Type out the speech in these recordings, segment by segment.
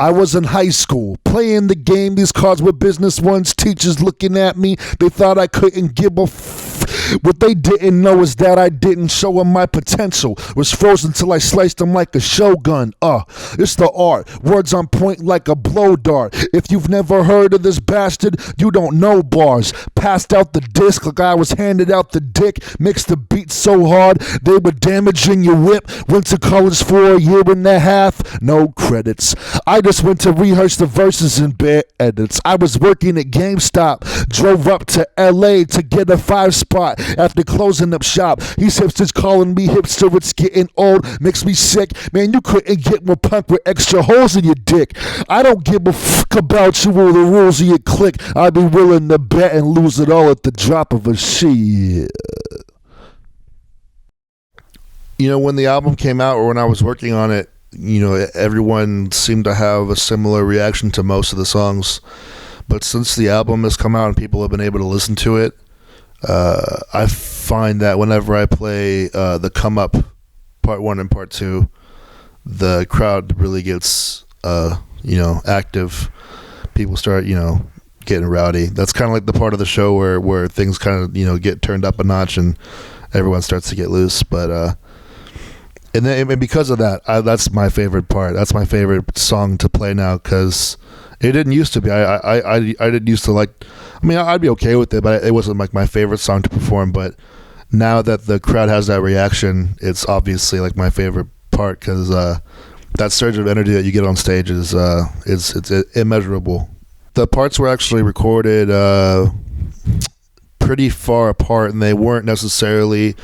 I was in high school, playing the game. These cards were business ones. Teachers looking at me. They thought I couldn't give a What they didn't know is that I didn't show them my potential. Was frozen till I sliced them like a shogun. It's the art. Words on point like a blow dart. If you've never heard of this bastard, you don't know bars. Passed out the disc like I was handed out the dick. Mixed the beat so hard they were damaging your whip. Went to college for a year and a half. No credits. I just went to rehearse the verses and bare edits. I was working at GameStop. Drove up to LA to get a 5-spot after closing up shop. These hipsters calling me hipster. It's getting old. Makes me sick. Man, you couldn't get more punk with extra holes in your dick. I don't give a fuck about you or the rules of your clique. I'd be willing to bet and lose it all at the drop of a shit. You know, when the album came out or when I was working on it, you know, everyone seemed to have a similar reaction to most of the songs. But since the album has come out and people have been able to listen to it, I find that whenever I play the Come Up Part 1 and Part 2, the crowd really gets, active. People start, getting rowdy. That's kind of like the part of the show where things kind of, get turned up a notch and everyone starts to get loose. But and because of that, that's my favorite part. That's my favorite song to play now, because it didn't used to be. I didn't used to like. I mean, I'd be okay with it, but it wasn't like my favorite song to perform. But now that the crowd has that reaction, it's obviously like my favorite part, because that surge of energy that you get on stage is it's immeasurable. The parts were actually recorded pretty far apart, and they weren't necessarily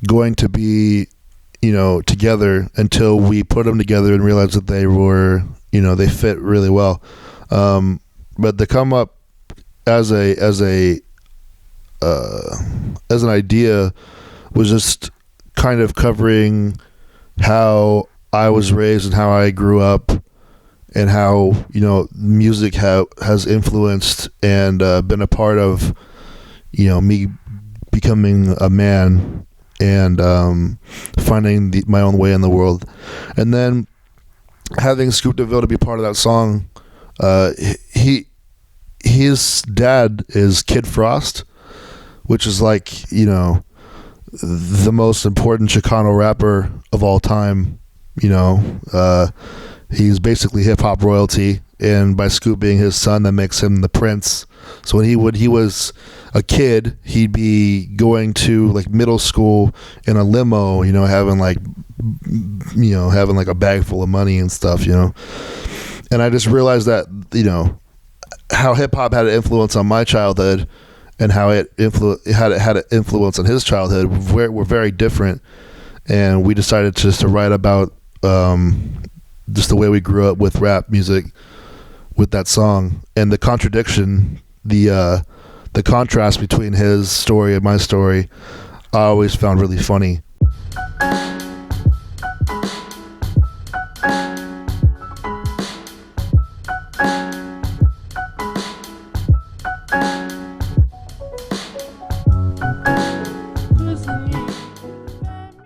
going to be, together until we put them together and realized that they were, they fit really well. But the Come Up as an idea was just kind of covering how I was raised and how I grew up, and how music has influenced and been a part of me becoming a man and finding my own way in the world. And then having Scoop DeVille to be part of that song, his dad is Kid Frost, which is like the most important Chicano rapper of all time. He's basically hip hop royalty, and by Scoop being his son, that makes him the prince. So when he was a kid, he'd be going to like middle school in a limo, having like a bag full of money and stuff, And I just realized that, how hip hop had an influence on my childhood and how it had an influence on his childhood were very different. And we decided just to write about just the way we grew up with rap music with that song, and the contradiction, the contrast between his story and my story, I always found really funny.